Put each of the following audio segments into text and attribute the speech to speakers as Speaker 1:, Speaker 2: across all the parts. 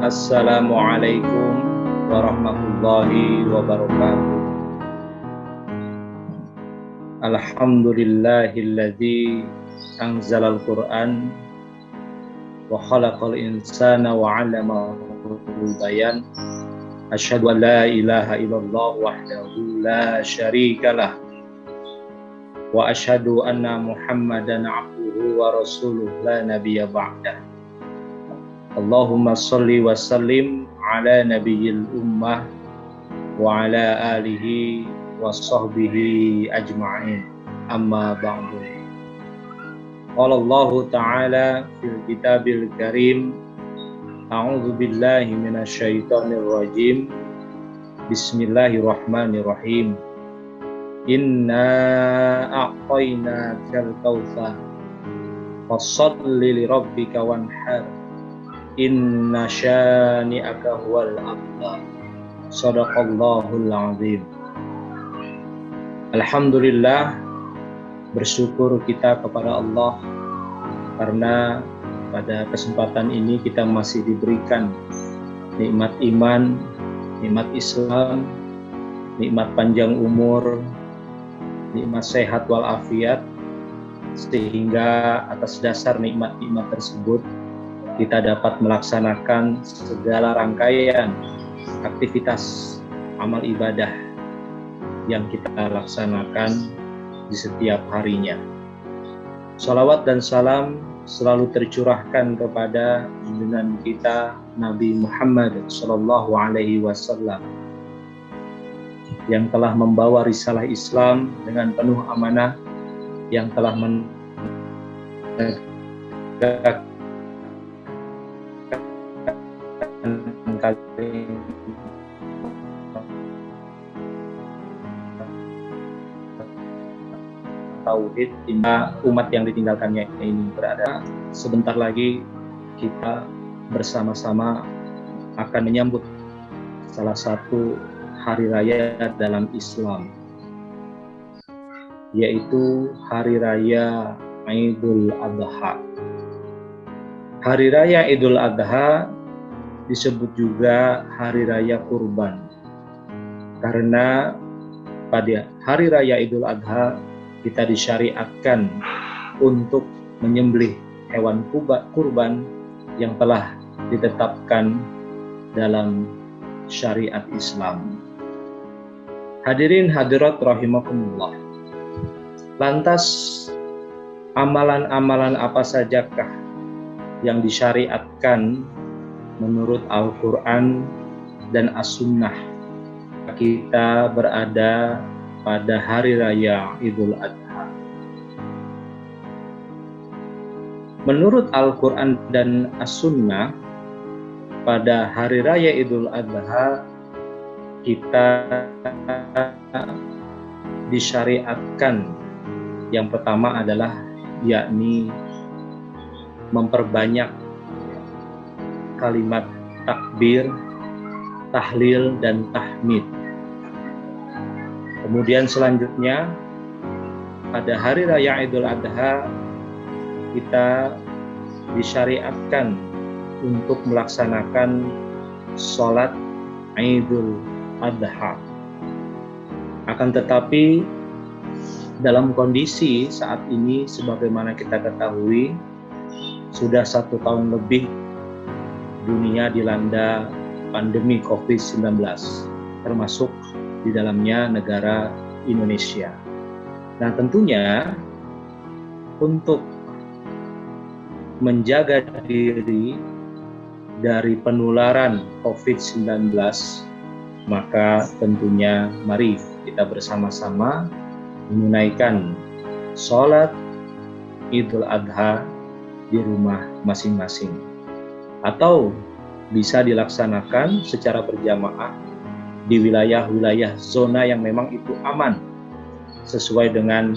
Speaker 1: Assalamualaikum warahmatullahi wabarakatuh. Alhamdulillahilladzi anzalal Qur'an wa khalaqal insana wa 'allamahul bayan. Asyhadu an la ilaha illallah wahdahu la syarikalah wa asyhadu anna Muhammadan 'abduhu wa rasuluhu la nabiyya ba'dah. Allahumma sholli wa sallim ala nabiyil ummah wa ala alihi wa sahbihi ajma'in. Amma ba'du. Qala Allah Ta'ala fil kitabil karim, a'udzu billahi minasyaitonir rajim. Bismillahirrahmanirrahim. Inna a'tainakal kautsar fasholli li rabbika wanhar. Inna syani'aka huwal abtar. Shadaqallahul azim. Alhamdulillah, bersyukur kita kepada Allah karena pada kesempatan ini kita masih diberikan nikmat iman, nikmat Islam, nikmat panjang umur, nikmat sehat walafiat, sehingga atas dasar nikmat-nikmat tersebut kita dapat melaksanakan segala rangkaian aktivitas amal ibadah yang kita laksanakan di setiap harinya. Shalawat dan salam selalu tercurahkan kepada junjungan kita Nabi Muhammad Sallallahu Alaihi Wasallam yang telah membawa risalah Islam dengan penuh amanah, yang telah menegakkan tauhid, umat yang ditinggalkannya ini berada. Sebentar lagi kita bersama-sama akan menyambut salah satu hari raya dalam Islam, yaitu hari raya Idul Adha. Hari raya Idul Adha disebut juga hari raya kurban, karena pada hari raya Idul Adha kita disyariatkan untuk menyembelih hewan kurban yang telah ditetapkan dalam syariat Islam. Hadirin hadirat rahimakumullah. Lantas amalan-amalan apa sajakah yang disyariatkan menurut Al-Quran dan As-Sunnah kita berada pada hari raya Idul Adha? Menurut Al-Quran dan As-Sunnah, pada hari raya Idul Adha kita disyariatkan yang pertama adalah yakni memperbanyak kalimat takbir, tahlil, dan tahmid. Kemudian selanjutnya pada hari raya Idul Adha kita disyariatkan untuk melaksanakan sholat Idul Adha. Akan tetapi dalam kondisi saat ini sebagaimana kita ketahui, sudah 1 tahun lebih dunia dilanda pandemi COVID-19, termasuk di dalamnya negara Indonesia. Nah, tentunya untuk menjaga diri dari penularan COVID-19, maka tentunya mari kita bersama-sama menunaikan sholat Idul Adha di rumah masing-masing, atau bisa dilaksanakan secara berjamaah di wilayah-wilayah zona yang memang itu aman sesuai dengan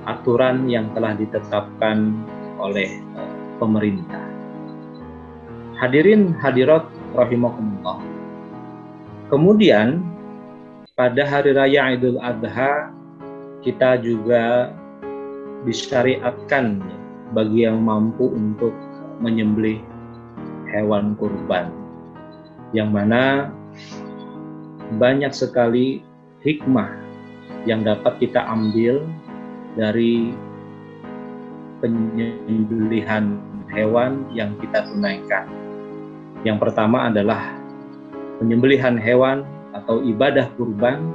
Speaker 1: aturan yang telah ditetapkan oleh pemerintah. Hadirin hadirat rahimakumullah. Kemudian pada hari raya Idul Adha kita juga disyariatkan bagi yang mampu untuk menyembelih hewan kurban. yang mana banyak sekali hikmah yang dapat kita ambil dari penyembelihan hewan yang kita tunaikan. Yang pertama adalah penyembelihan hewan atau ibadah kurban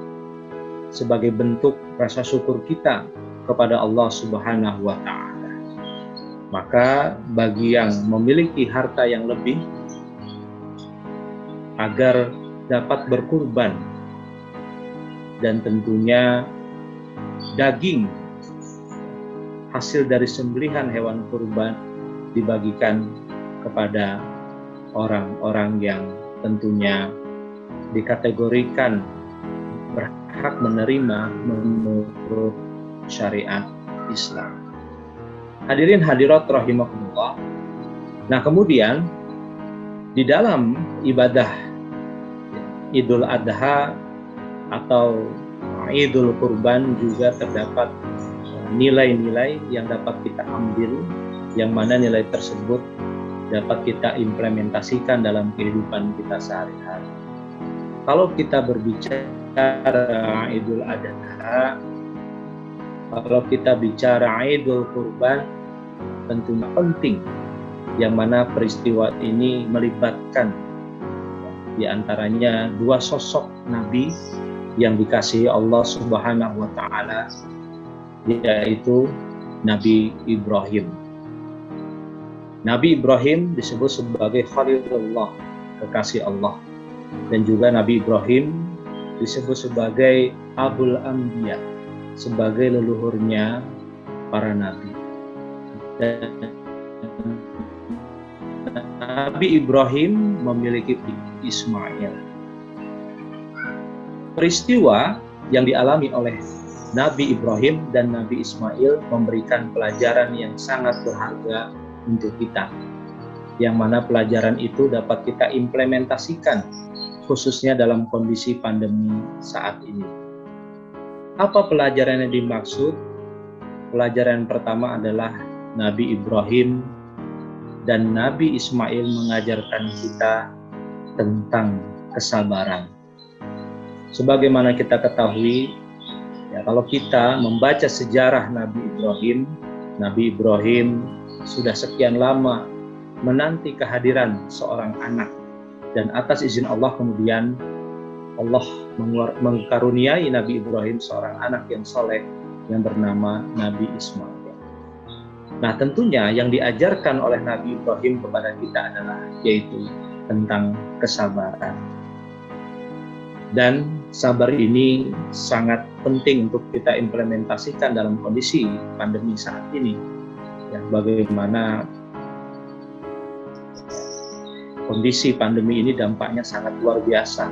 Speaker 1: sebagai bentuk rasa syukur kita kepada Allah Subhanahu wa Ta'ala. Maka bagi yang memiliki harta yang lebih, agar dapat berkurban, dan tentunya daging hasil dari sembelihan hewan kurban dibagikan kepada orang-orang yang tentunya dikategorikan berhak menerima menurut syariat Islam. Hadirin hadirat rahimakumullah. Nah, kemudian di dalam ibadah Idul Adha atau Idul Kurban juga terdapat nilai-nilai yang dapat kita ambil, yang mana nilai tersebut dapat kita implementasikan dalam kehidupan kita sehari-hari. Kalau kita berbicara Idul Adha, kalau kita bicara Idul Kurban, tentunya penting, yang mana peristiwa ini melibatkan di antaranya dua sosok Nabi yang dikasihi Allah Subhanahu wa Ta'ala, yaitu Nabi Ibrahim. Nabi Ibrahim disebut sebagai Khalilullah, kekasih Allah, dan juga Nabi Ibrahim disebut sebagai Abul Anbiya, sebagai leluhurnya para nabi. Dan Nabi Ibrahim memiliki Ismail. Peristiwa yang dialami oleh Nabi Ibrahim dan Nabi Ismail memberikan pelajaran yang sangat berharga untuk kita, yang mana pelajaran itu dapat kita implementasikan khususnya dalam kondisi pandemi saat ini. Apa pelajaran yang dimaksud? Pelajaran pertama adalah Nabi Ibrahim dan Nabi Ismail mengajarkan kita tentang kesabaran. Sebagaimana kita ketahui, ya, kalau kita membaca sejarah Nabi Ibrahim sudah sekian lama menanti kehadiran seorang anak, dan atas izin Allah kemudian Allah mengkaruniai Nabi Ibrahim seorang anak yang soleh yang bernama Nabi Ismail. Nah, tentunya yang diajarkan oleh Nabi Ibrahim kepada kita adalah yaitu tentang kesabaran. Dan sabar ini sangat penting untuk kita implementasikan dalam kondisi pandemi saat ini. Ya, bagaimana kondisi pandemi ini dampaknya sangat luar biasa.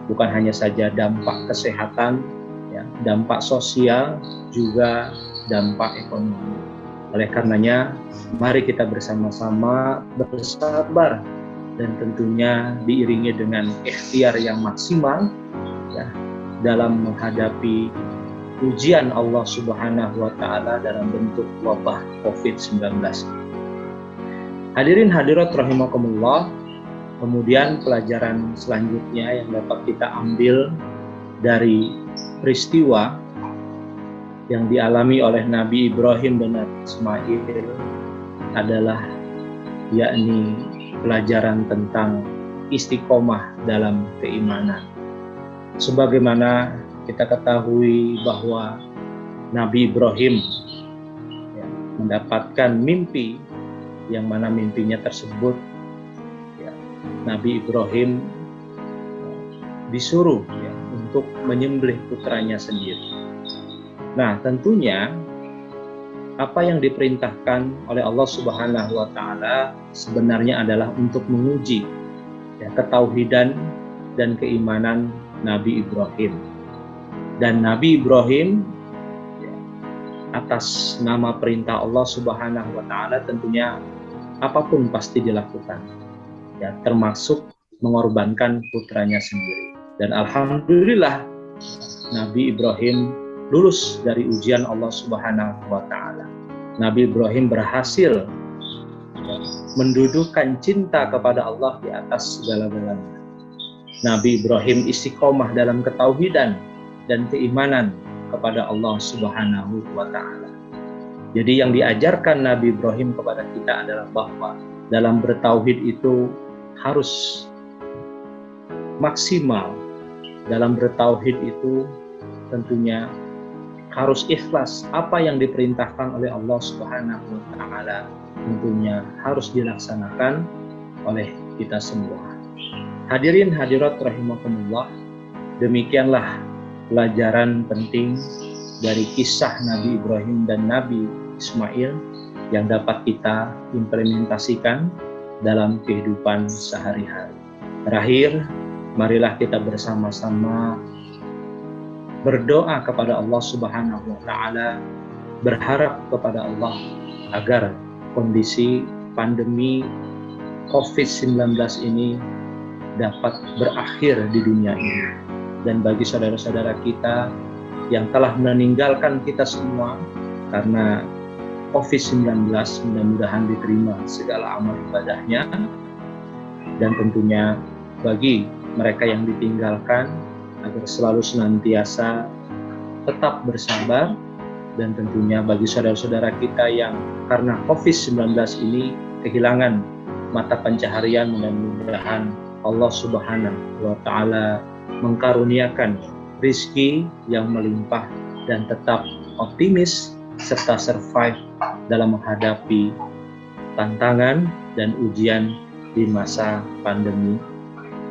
Speaker 1: Bukan hanya saja dampak kesehatan, ya, dampak sosial, juga dampak ekonomi. Oleh karenanya, mari kita bersama-sama bersabar dan tentunya diiringi dengan ikhtiar yang maksimal, ya, dalam menghadapi ujian Allah Subhanahu wa Ta'ala dalam bentuk wabah COVID-19. Hadirin hadirat rahimakumullah, kemudian pelajaran selanjutnya yang dapat kita ambil dari peristiwa yang dialami oleh Nabi Ibrahim dan Nabi Ismail adalah yakni pelajaran tentang istiqomah dalam keimanan. Sebagaimana kita ketahui bahwa Nabi Ibrahim, ya, mendapatkan mimpi yang mana mimpinya tersebut, ya, Nabi Ibrahim disuruh, ya, untuk menyembelih putranya sendiri. Nah, tentunya apa yang diperintahkan oleh Allah Subhanahu wa Ta'ala sebenarnya adalah untuk menguji, ya, ketauhidan dan keimanan Nabi Ibrahim. Dan Nabi Ibrahim, ya, atas nama perintah Allah Subhanahu wa Ta'ala tentunya apapun pasti dilakukan, ya, termasuk mengorbankan putranya sendiri. Dan alhamdulillah Nabi Ibrahim lulus dari ujian Allah Subhanahu wa Ta'ala. Nabi Ibrahim berhasil, ya, mendudukan cinta kepada Allah di atas segala-galanya. Nabi Ibrahim istiqomah dalam ketauhidan dan keimanan kepada Allah Subhanahu wa Ta'ala. Jadi yang diajarkan Nabi Ibrahim kepada kita adalah bahwa dalam bertauhid itu harus maksimal. Dalam bertauhid itu tentunya harus ikhlas. Apa yang diperintahkan oleh Allah Subhanahu wa Ta'ala tentunya harus dilaksanakan oleh kita semua. Hadirin hadirat rahimakumullah, demikianlah pelajaran penting dari kisah Nabi Ibrahim dan Nabi Ismail yang dapat kita implementasikan dalam kehidupan sehari-hari. Terakhir, marilah kita bersama-sama berdoa kepada Allah Subhanahu wa Ta'ala, berharap kepada Allah agar kondisi pandemi COVID-19 ini dapat berakhir di dunia ini. Dan bagi saudara-saudara kita yang telah meninggalkan kita semua karena COVID-19, mudah-mudahan diterima segala amal ibadahnya. Dan tentunya bagi mereka yang ditinggalkan, agar selalu senantiasa tetap bersabar. Dan tentunya bagi saudara-saudara kita yang karena COVID-19 ini kehilangan mata pencaharian, mudah-mudahan Allah Subhanahu wa Ta'ala mengkaruniakan rizki yang melimpah dan tetap optimis serta survive dalam menghadapi tantangan dan ujian di masa pandemi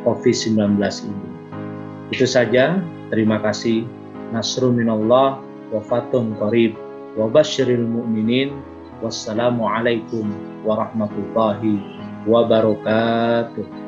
Speaker 1: COVID-19 ini. Itu saja, terima kasih. Nasrun minallah wa fatun qarib wa basyiril mu'minin. Wassalamualaikum warahmatullahi wabarakatuh.